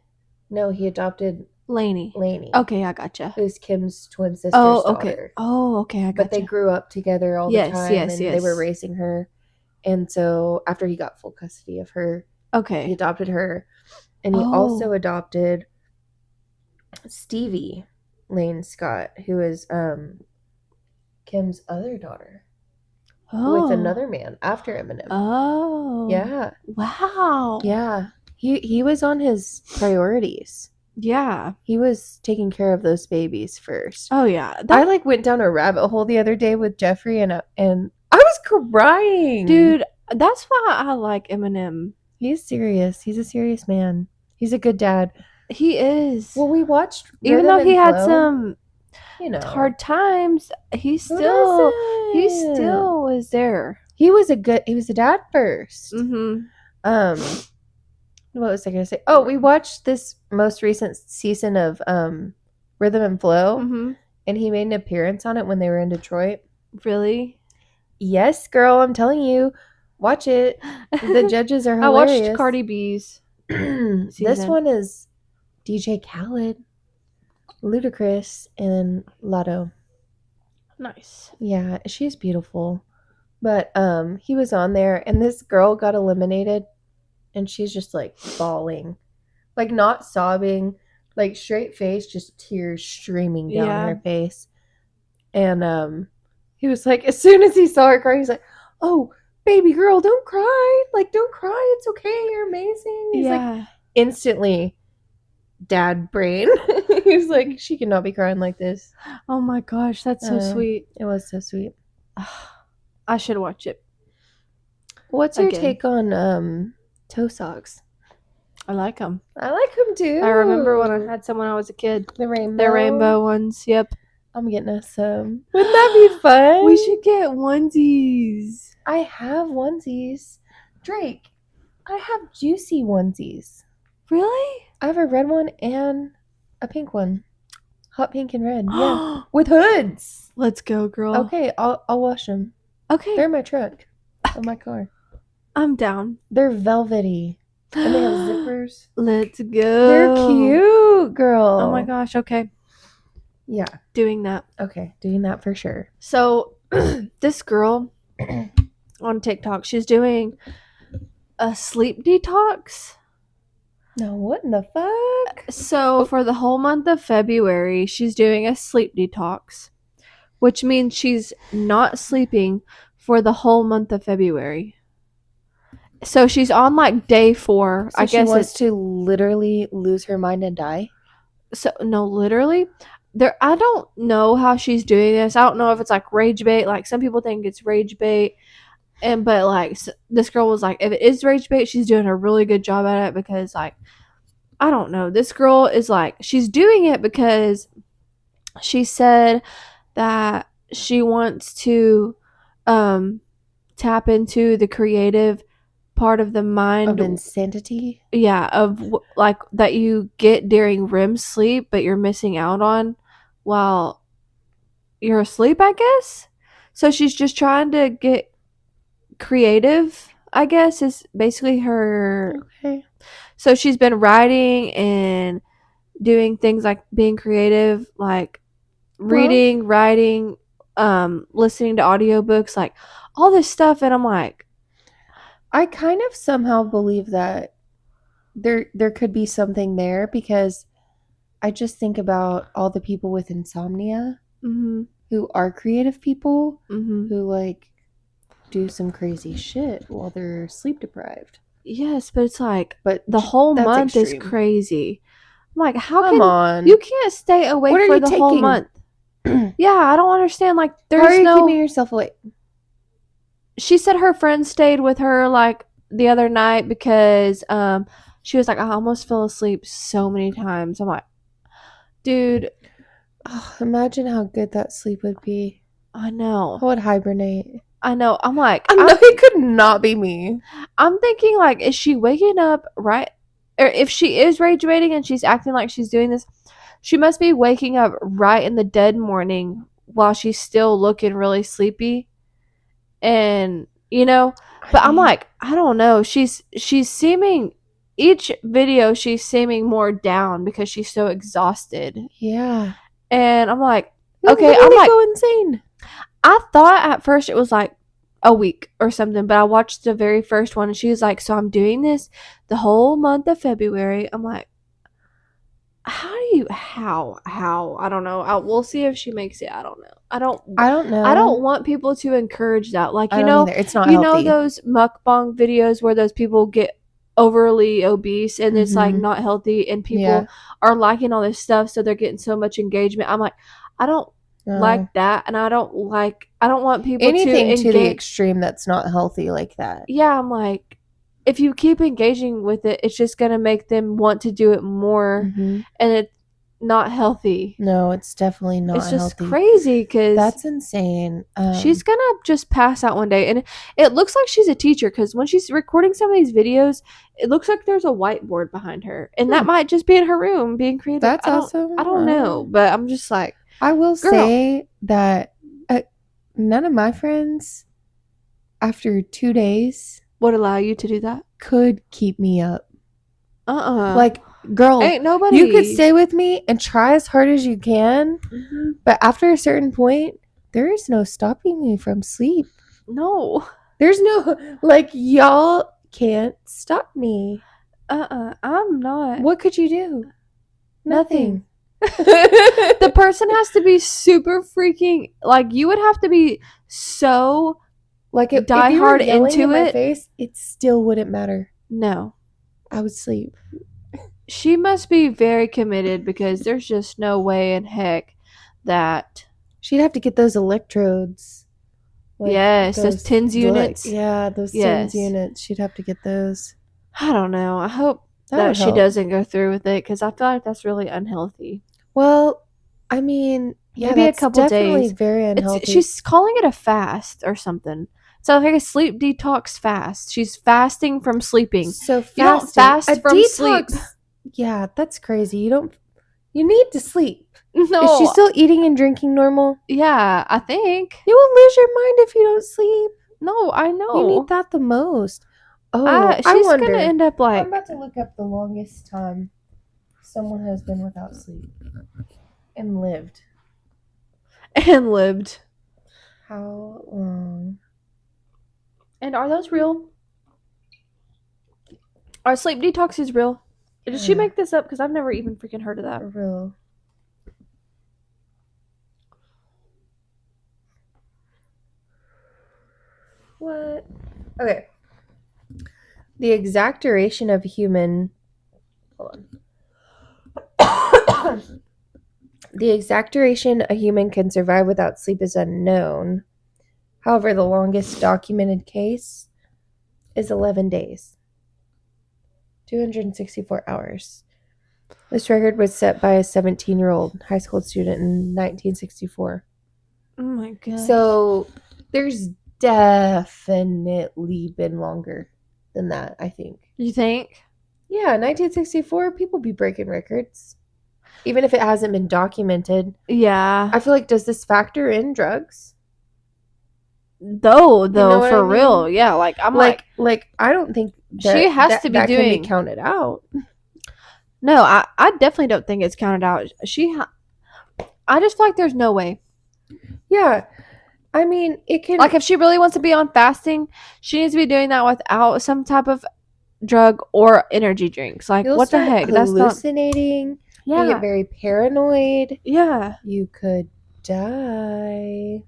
No, he adopted Lainey. Lainey. Okay, I gotcha. Who's Kim's twin sister's okay. daughter. Oh, okay, I gotcha. But they grew up together all the time, and they were raising her. And so after he got full custody of her, he adopted her. And he also adopted Stevie Lane Scott, who is Kim's other daughter. With another man after Eminem. Oh. Yeah. Wow. Yeah. He was on his priorities. Yeah. He was taking care of those babies first. Oh, yeah. I like went down a rabbit hole the other day with Jeffrey and I was crying. Dude, that's why I like Eminem. He's serious. He's a serious man. He's a good dad. He is. Well, we watched even though he had some hard times, he still was there. He was a dad first. What was I going to say? Oh, we watched this most recent season of Rhythm and Flow, and he made an appearance on it when they were in Detroit. Really? Yes, girl, I'm telling you. Watch it. The judges are hilarious. I watched Cardi B's This one is DJ Khaled, Ludacris, and Lotto. Nice. Yeah, she's beautiful. But he was on there, and this girl got eliminated, and she's just like bawling, like not sobbing, like straight face, just tears streaming down her face. And he was like, as soon as he saw her crying, he's like, "Oh, baby girl, don't cry. Like, don't cry. It's okay. You're amazing." He's like, instantly, dad brain. He's like, she cannot be crying like this. Oh my gosh, that's so sweet. It was so sweet. I should watch it. What's your take on toe socks? I like them. I like them too. I remember when I had some when I was a kid. The rainbow ones. Yep. I'm getting us some. Wouldn't that be fun? We should get onesies. I have onesies. Drake, I have juicy onesies. Really? I have a red one and a pink one. Hot pink and red. Yeah. With hoods. Let's go, girl. Okay, I'll wash them. Okay. They're in my truck. In my car. I'm down. They're velvety. And they have zippers. Let's go. They're cute, girl. Oh my gosh, okay. Yeah. Doing that. Okay, doing that for sure. So, this girl on TikTok, she's doing a sleep detox. No, what in the fuck? So, for the whole month of February, she's doing a sleep detox, which means she's not sleeping for the whole month of February. So she's on like day 4. So I guess she wants to literally lose her mind and die. So no, literally. I don't know how she's doing this. I don't know if it's like rage bait. Like some people think it's rage bait, but like this girl was like, if it is rage bait, she's doing a really good job at it because like I don't know. This girl is like she's doing it because she said that she wants to tap into the creative part of the mind of insanity. Yeah, of like that you get during REM sleep, but you're missing out on while you're asleep, I guess. So she's just trying to get creative, I guess, is basically her. Okay. So she's been writing and doing things like being creative, like reading, writing, listening to audiobooks, like all this stuff, and I'm like, I kind of somehow believe that there could be something there because I just think about all the people with insomnia who are creative people who like do some crazy shit while they're sleep deprived. Yes, but it's like, but the whole month extreme. Is crazy. I'm like, Come on. You can't stay awake for the whole month? Yeah, I don't understand. Like, there's How are you keeping yourself awake? She said her friend stayed with her like the other night because she was like, I almost fell asleep so many times. I'm like, dude, imagine how good that sleep would be. I know. I would hibernate. I know. I'm like, I know it could not be me. I'm thinking, like, is she waking up right? Or if she is rage baiting and she's acting like she's doing this, she must be waking up right in the dead morning while she's still looking really sleepy. And, but I'm like, I don't know. She's seeming, each video, she's seeming more down because she's so exhausted. Yeah. And I'm like, okay, I'm like, go insane. I thought at first it was like a week or something, but I watched the very first one and she was like, so I'm doing this the whole month of February. I'm like, how? I don't know. We'll see if she makes it. I don't know. I don't know. I don't want people to encourage that. Like, I don't either. It's not healthy. Know those mukbang videos where those people get overly obese and it's like not healthy and people are liking all this stuff, so they're getting so much engagement. I'm like, I don't like that, and I don't want people anything to the extreme that's not healthy like that. Yeah, I'm like, if you keep engaging with it, it's just gonna make them want to do it more, and it's not healthy. No, it's definitely not. It's just healthy. Crazy because that's insane. She's gonna just pass out one day, and it looks like she's a teacher because when she's recording some of these videos, it looks like there's a whiteboard behind her, and that might just be in her room being creative. That's awesome. I don't know, but I'm just like, I will say that none of my friends, after 2 days, would allow you to do that. Could keep me up. Like, girl, ain't nobody. You could stay with me and try as hard as you can, but after a certain point, there is no stopping me from sleep. No. There's no, like, y'all can't stop me. I'm not. What could you do? Nothing. The person has to be super freaking, like, you would have to be so, like, if you were into in my face, it still wouldn't matter. No, I would sleep. She must be very committed because there's just no way in heck that she'd have to get those electrodes. Like yes, those TENS units. Yeah, those TENS units. She'd have to get those. I don't know. I hope that she doesn't go through with it because I feel like that's really unhealthy. Well, I mean, yeah, maybe a couple days. Very unhealthy. She's calling it a fast or something. So like a sleep detox fast. She's fasting from sleeping. So you don't fast from detox, sleep. Yeah, that's crazy. You need to sleep. No. Is she still eating and drinking normal? Yeah, I think. You will lose your mind if you don't sleep. No, I know. You need that the most. Oh, she's I wonder. Gonna end up like. I'm about to look up the longest time someone has been without sleep and lived. And lived. How long? And are those real? Are sleep detoxes real? Did she make this up? Because I've never even freaking heard of that. For real. What? Okay. The exact duration of a human. Hold on. The exact duration a human can survive without sleep is unknown. However, the longest documented case is 11 days. 264 hours. This record was set by a 17-year-old high school student in 1964. Oh my god. So there's definitely been longer than that, I think. You think? Yeah, 1964, people be breaking records. Even if it hasn't been documented. Yeah. I feel like, does this factor in drugs? Though, for real. Yeah, like, I'm like I don't think she has to be that doing. Can be counted out. No, I definitely don't think it's counted out. I just feel like there's no way. Yeah. I mean, it can. Like, if she really wants to be on fasting, she needs to be doing that without some type of drug or energy drinks. Like, what the heck? That's hallucinating. Yeah. You get very paranoid. Yeah. You could die.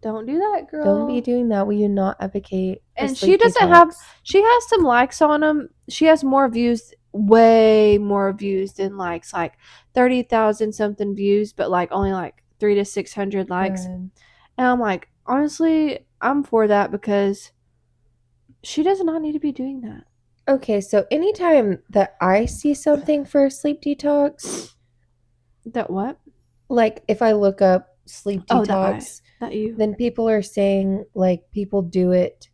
Don't do that, girl. Don't be doing that. We do not advocate. And she doesn't have. She has some likes on them. She has more views, way more views than likes, like 30,000 something views, but like only like 300 to 600 likes. Good. And I'm like, honestly, I'm for that because she does not need to be doing that. Okay, so anytime that I see something for a sleep detox, that what? Like if I look up sleep Oh, detox, not you. then people are saying like people do it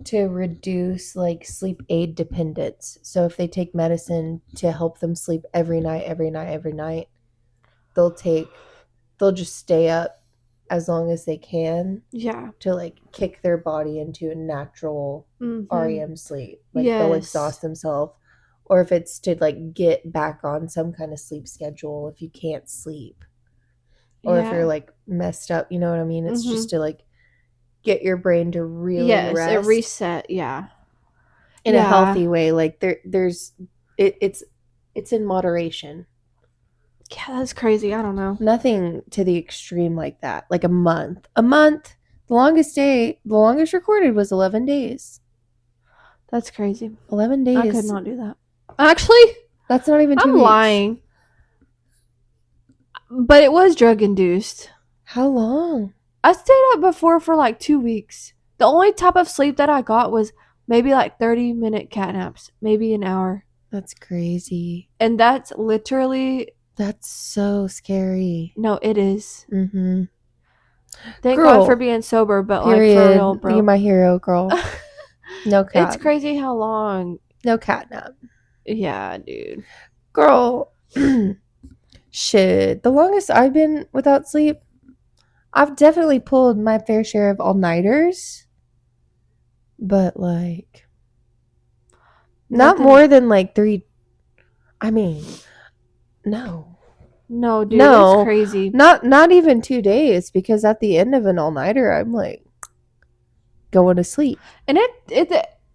to reduce like sleep aid dependence. So if they take medicine to help them sleep every night, they'll just stay up as long as they can. Yeah. To like kick their body into a natural REM sleep. Like they'll exhaust themselves. Or if it's to like get back on some kind of sleep schedule if you can't sleep. Or if you're like messed up, you know what I mean? It's just to like get your brain to really rest. A reset, yeah. In a healthy way. Like it's in moderation. Yeah, that's crazy. I don't know. Nothing to the extreme like that. Like a month. The longest recorded was 11 days. That's crazy. 11 days. I could not do that. Actually, that's not even 2 weeks. I'm lying. But it was drug induced. How long? I stayed up before for like 2 weeks. The only type of sleep that I got was maybe like 30-minute cat naps, maybe an hour. That's crazy. And that's literally... That's so scary. No, it is. Mm-hmm. Thank God for being sober, but period. Like for real, bro. You're my hero, girl. No cat. It's crazy how long. No catnap. Yeah, dude. Girl. Shit. The longest I've been without sleep, I've definitely pulled my fair share of all-nighters. But like... Not more than like 3... I mean... No, dude, it's crazy. Not even 2 days, because at the end of an all-nighter, I'm like going to sleep. And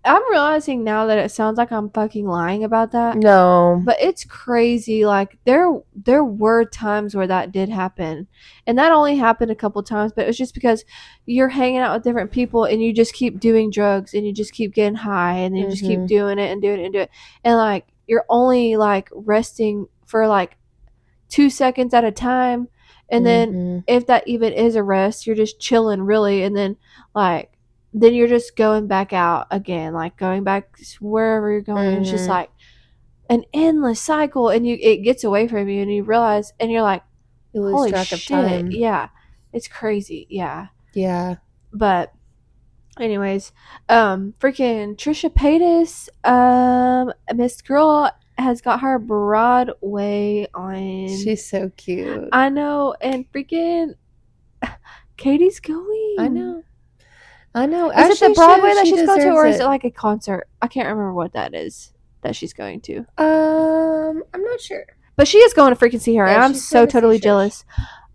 I'm realizing now that it sounds like I'm fucking lying about that. No, but it's crazy. Like there were times where that did happen, and that only happened a couple times. But it was just because you're hanging out with different people, and you just keep doing drugs, and you just keep getting high, and then you just keep doing it and doing it and doing it, and like you're only like resting for like 2 seconds at a time, and then if that even is a rest, you're just chilling really, and then then you're just going back out again, like going back wherever you're going. It's just like an endless cycle, and it gets away from you, and you realize, and you're like, you lose holy track shit, of time. Yeah, it's crazy. Yeah. But anyways, freaking Trisha Paytas, Miss Girl has got her Broadway on. She's so cute. I know, and freaking Katie's going. I know. Is it the Broadway that she's going to, or is it like a concert? I can't remember what that is that she's going to. I'm not sure. But she is going to freaking see her, and I'm so totally jealous.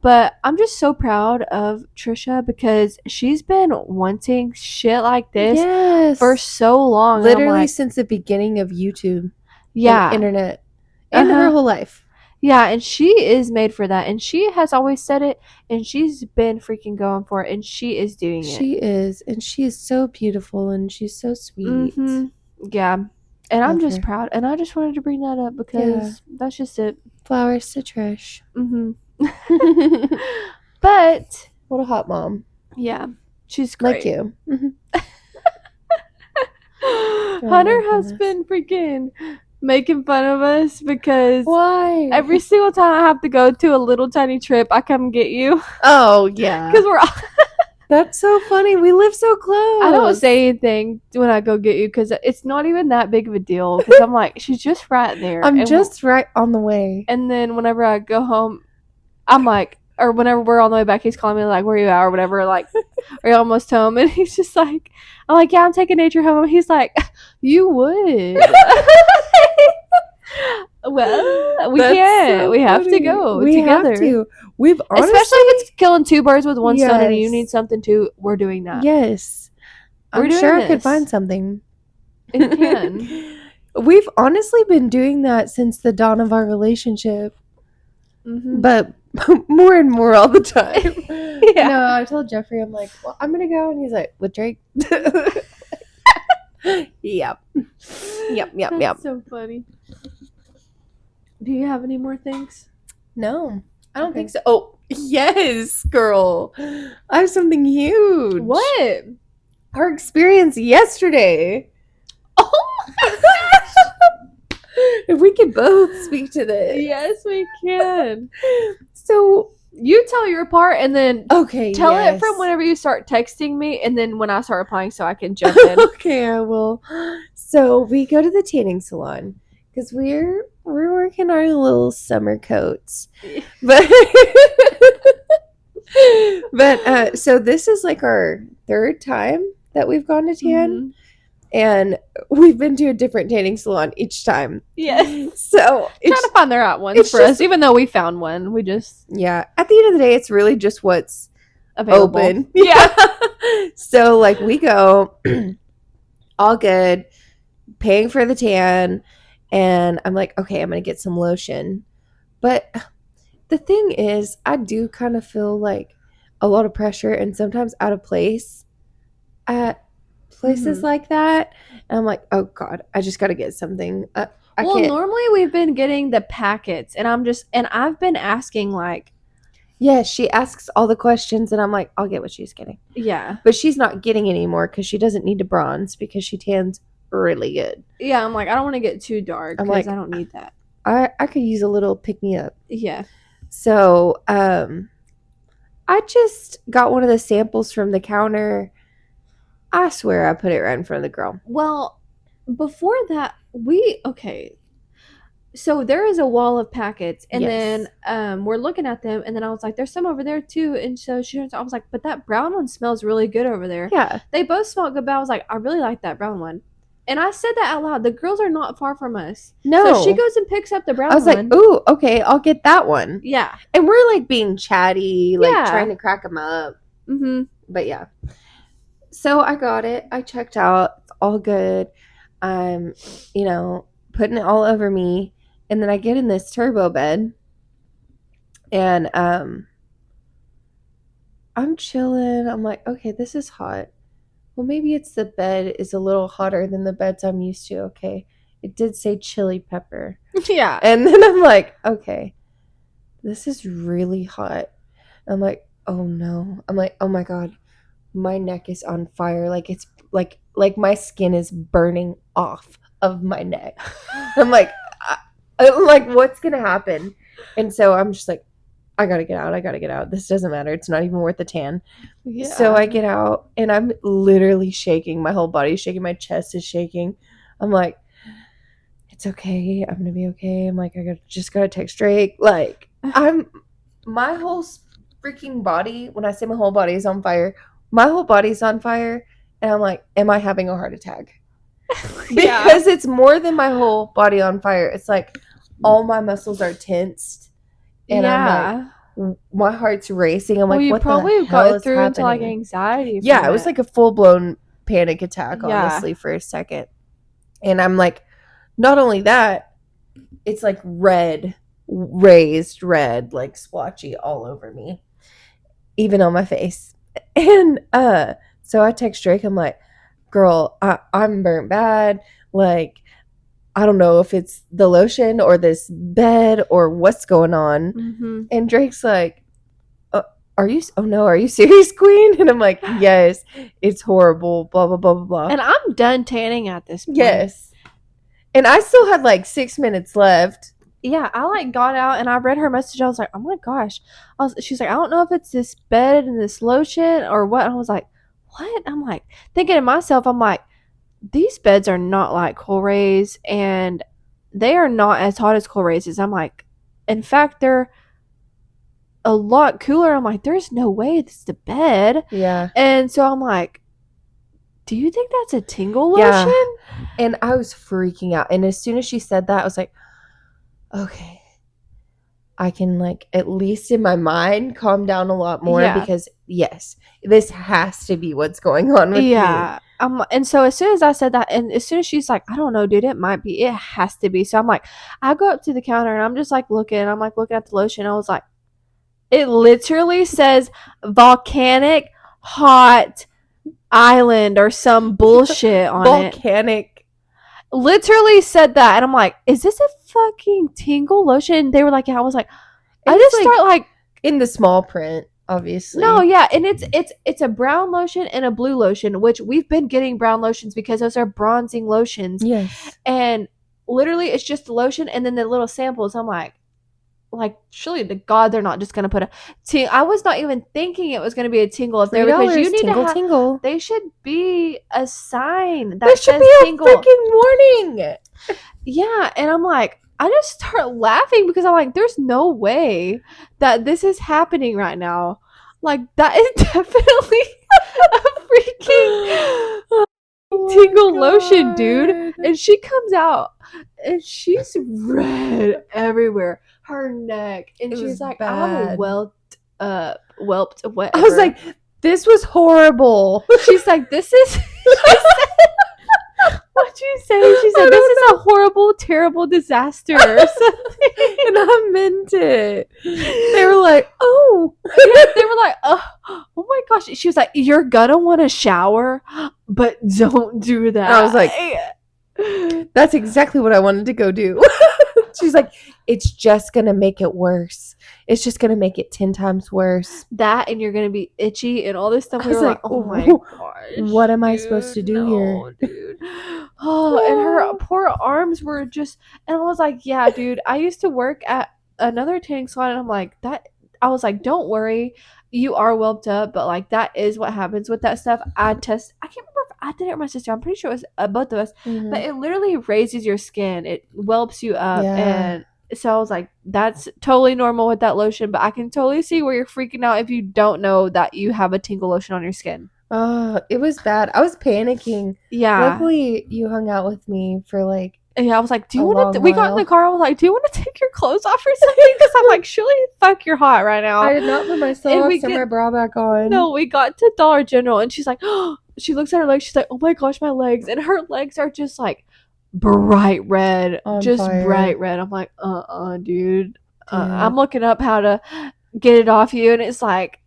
But I'm just so proud of Trisha, because she's been wanting shit like this for so long. Literally since the beginning of YouTube. Yeah. And internet. And her whole life. Yeah, and she is made for that. And she has always said it, and she's been freaking going for it, and she is doing it. She is. And she is so beautiful, and she's so sweet. Yeah. And I'm just proud. And I just wanted to bring that up because that's just it. Flowers to Trish. But what a hot mom. Yeah. She's great. Like you. Hunter has been freaking making fun of us because why every single time I have to go to a little tiny trip, I come get you. Oh yeah, because we're all that's so funny. We live so close. I don't say anything when I go get you because it's not even that big of a deal, because I'm like, she's just right there. I'm just right on the way. And then whenever I go home, I'm like, or whenever we're on the way back, he's calling me like, where are you at, or whatever, like, are you almost home? And he's just like, I'm like, yeah, I'm taking nature home. He's like, you would. Well, we can't. So we have to go together. Have to. We've honestly, especially if it's killing 2 birds with 1 stone, and you need something too. We're doing that. Yes, I'm sure I could find something. It can. We've honestly been doing that since the dawn of our relationship, but more and more all the time. Yeah. No, I told Jeffrey, I'm like, well, I'm gonna go, and he's like, with Drake. Yep. That's so funny. Do you have any more things? No, I don't think so. Oh, yes, girl. I have something huge. What? Our experience yesterday. Oh my gosh. If we could both speak to this. Yes, we can. So You tell your part, and then tell it from yes. whenever you start texting me, and then when I start replying, so I can jump in. Okay, I will. So we go to the tanning salon because we're working our little summer coats, but so this is like our third time that we've gone to tan, and we've been to a different tanning salon each time. Yes. So Trying to find the right ones for us, even though we found one. We just at the end of the day, it's really just what's available. Open. Yeah. So like we go all good, paying for the tan, and I'm like, okay, I'm gonna get some lotion. But the thing is, I do kind of feel like a lot of pressure and sometimes out of place at places like that. And I'm like, oh God, I just got to get something. I can't. Normally we've been getting the packets, and I've been asking like, yeah, she asks all the questions, and I'm like, I'll get what she's getting. Yeah. But she's not getting any more because she doesn't need to bronze because she tans really good. Yeah, I'm like, I don't want to get too dark because I don't need that. I could use a little pick me up. Yeah. So I just got one of the samples from the counter. I swear I put it right in front of the girl. Well, before that, so there is a wall of packets, and then we're looking at them, and then I was like, there's some over there too. And so I was like, but that brown one smells really good over there. Yeah. They both smell good, but I was like, I really like that brown one. And I said that out loud. The girls are not far from us. No. So she goes and picks up the brown one. I was like, ooh, okay, I'll get that one. Yeah. And we're like being chatty, like trying to crack them up. Mm-hmm. But yeah. So I got it. I checked out. It's all good. I'm, putting it all over me. And then I get in this turbo bed. And I'm chilling. I'm like, okay, this is hot. Well, maybe it's the bed is a little hotter than the beds I'm used to. Okay. It did say chili pepper. Yeah. And then I'm like, okay, this is really hot. I'm like, oh no. I'm like, oh my God, my neck is on fire. Like it's like my skin is burning off of my neck. I'm like, what's going to happen? And so I'm just like, I gotta get out. This doesn't matter. It's not even worth the tan. Yeah. So I get out, and I'm literally shaking. My whole body's shaking. My chest is shaking. I'm like, it's okay. I'm gonna be okay. I'm like, just gotta text Drake. Like, my whole freaking body. When I say my whole body is on fire, my whole body's on fire, and I'm like, am I having a heart attack? Because it's more than my whole body on fire. It's like all my muscles are tensed. And I'm like, my heart's racing. I'm like, what the hell is happening? You probably got through into like anxiety. Yeah, it was like a full-blown panic attack, honestly, for a second. And I'm like, not only that, it's like raised red, like splotchy all over me, even on my face. And so I text Drake. I'm like, girl, I'm burnt bad. Like, I don't know if it's the lotion or this bed or what's going on. Mm-hmm. And Drake's like, are you serious, queen? And I'm like, yes, it's horrible, blah, blah, blah, blah, blah. And I'm done tanning at this point. Yes. And I still had like 6 minutes left. Yeah, I like got out and I read her message. I was like, oh my gosh. She's like, I don't know if it's this bed and this lotion or what. And I was like, what? I'm like, thinking to myself, I'm like, these beds are not like Colruy's, and they are not as hot as Colruy's. I'm like, in fact, they're a lot cooler. I'm like, there's no way this is the bed. Yeah. And so I'm like, do you think that's a tingle lotion? Yeah. And I was freaking out. And as soon as she said that, I was like, okay, I can like at least in my mind calm down a lot more because yes, this has to be what's going on with you. And so as soon as I said that, and as soon as she's like, I don't know, dude, it has to be. So I'm like, I go up to the counter and I'm just like looking at the lotion. I was like, it literally says volcanic hot island or some bullshit on it. Volcanic. Literally said that. And I'm like, is this a fucking tingle lotion? And they were like, yeah. I was like, I just start like in the small print. Obviously. No, yeah, and it's a brown lotion and a blue lotion, which we've been getting brown lotions because those are bronzing lotions. Yes. And literally it's just the lotion and then the little samples. I'm like, like, surely to God, they're not just gonna put a tingle. I was not even thinking it was gonna be a tingle up there because you need tingle, to have. Tingle. They should be a sign that there should says be a tingle. freaking warning. Yeah, and I'm like, I just start laughing because I'm like, there's no way that this is happening right now. Like, that is definitely a freaking tingle lotion, dude. And she comes out and she's red everywhere. Her neck. And she's like, I'm whelped, whatever. I was like, this was horrible. She's like, this is. What'd you say? She said, this is a horrible, terrible disaster or something. And I meant it. They were like, oh. Yeah, they were like, oh my gosh. She was like, you're gonna want to shower, but don't do that. I was like, that's exactly what I wanted to go do. She's like, it's just gonna make it worse. It's just gonna make it 10 times worse. That, and you're gonna be itchy and all this stuff. I was like, oh my gosh, what am I supposed to do here, dude? Oh, and her poor arms were just. And I was like, yeah, dude. I used to work at another tanning salon, and I'm like that. I was like, don't worry, you are whelped up, but like that is what happens with that stuff. I can't remember if I did it or my sister. I'm pretty sure it was both of us. Mm-hmm. But it literally raises your skin. It whelps you up, and so I was like, that's totally normal with that lotion. But I can totally see where you're freaking out if you don't know that you have a tingle lotion on your skin. It was bad. I was panicking. Yeah. Luckily, you hung out with me for like. Yeah, I was like, do you want to? We got in the car. I was like, do you want to take your clothes off or something? Because I'm like, surely fuck, you're hot right now. I did not put my socks and my bra back on. No, we got to Dollar General, and she's like, oh, she looks at her legs. She's like, oh my gosh, my legs, and her legs are just like bright red, just fire. Bright red. I'm like, dude. I'm looking up how to get it off you, and it's like,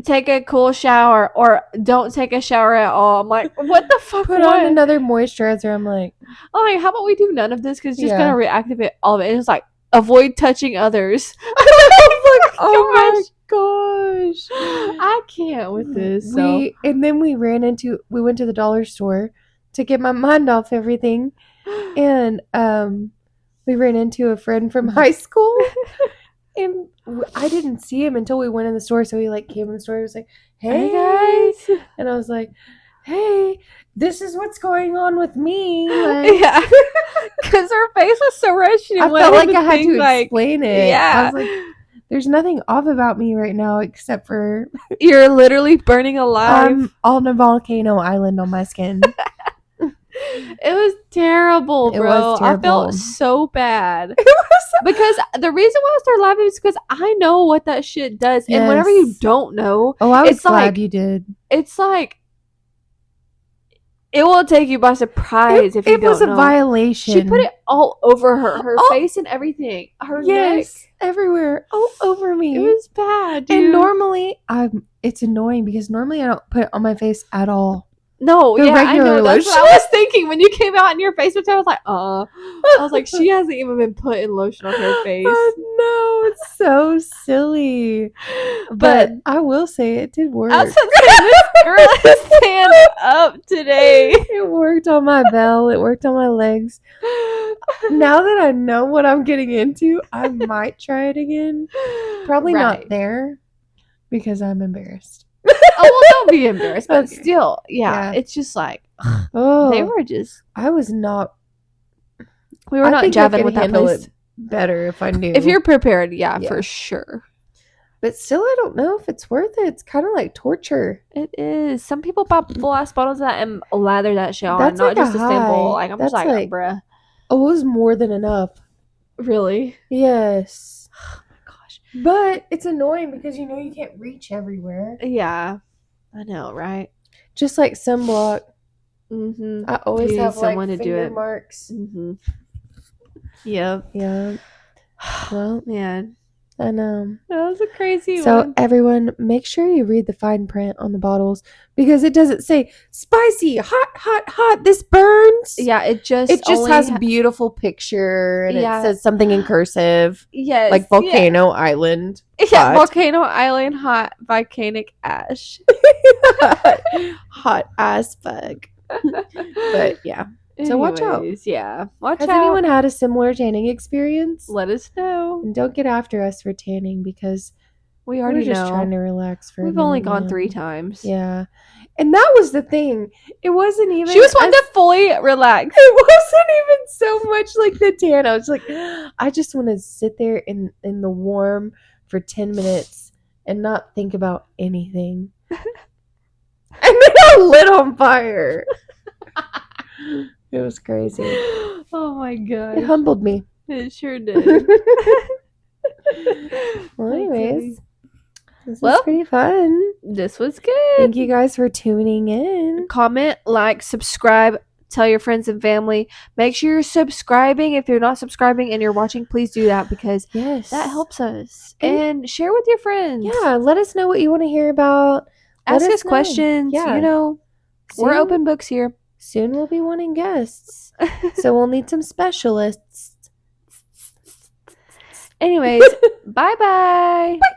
take a cool shower or don't take a shower at all. I'm like, what the fuck? Put on another moisturizer. I'm like, how about we do none of this because it's just gonna reactivate all of it. It's like, avoid touching others. Oh my gosh, I can't with this. And then we went to the dollar store to get my mind off everything, and we ran into a friend from high school. And I didn't see him until we went in the store. So he like came in the store. He was like, hey guys. And I was like, hey, this is what's going on with me. Like, yeah. Because her face was so red. I felt like I had to explain it. Yeah. I was like, there's nothing off about me right now except for. You're literally burning alive. I'm on a volcano island on my skin. It was terrible, bro. It was terrible. I felt so bad. Because the reason why I started laughing is because I know what that shit does. Yes. And whenever you don't know, I was glad you did. It's like it will take you by surprise if you don't know. It was a violation. She put it all over her face and everything. Her neck, everywhere, all over me. It was bad, dude. And normally, it's annoying because normally I don't put it on my face at all. No, I know. That's what I was thinking when you came out in your face, which I was like, I was like, she hasn't even been putting lotion on her face. No, it's so silly. But I will say it did work. I was saying, this girl is stand up today. It worked on my bell. It worked on my legs. Now that I know what I'm getting into, I might try it again. Probably not there because I'm embarrassed. Don't be embarrassed, but still, it's just like, they were just. I was not. We were not jabbing with that place. Better if I knew. If you're prepared, for sure. But still, I don't know if it's worth it. It's kind of like torture. It is. Some people pop full ass bottles of that and lather that shit on, not just a sample. Like, I'm just like, bruh. Oh, it was more than enough. Really? Yes. But it's annoying because you can't reach everywhere. Yeah. I know, right? Just like sunblock. Mm-hmm. I always have someone to do it. Marks. Mm-hmm. Yep. Yeah. Well, man. I know. That was a crazy one. So everyone, make sure you read the fine print on the bottles because it doesn't say spicy, hot, hot, hot. This burns. Yeah, it just has a beautiful picture and it says something in cursive. Yes, like Volcano Island. Yeah, Volcano Island, hot volcanic ash. Hot as fuck. But yeah. So watch out. Yeah. Watch Has out. anyone had a similar tanning experience? Let us know. And don't get after us for tanning because we already we're just know. Trying to relax for We've only gone 3 times. Yeah. And that was the thing. It wasn't even. She was wanting to fully relax. It wasn't even so much like the tan. I was like, I just want to sit there in the warm for 10 minutes and not think about anything. And then I lit on fire. It was crazy. Oh my god. It humbled me. It sure did. Well, anyways, this was pretty fun. This was good. Thank you guys for tuning in. Comment, like, subscribe, tell your friends and family. Make sure you're subscribing. If you're not subscribing and you're watching, please do that because that helps us. And share with your friends. Yeah, let us know what you want to hear about. Ask us questions. Yeah. You know, we're open books here. Soon we'll be wanting guests. So we'll need some specialists. Anyways, bye-bye. Bye.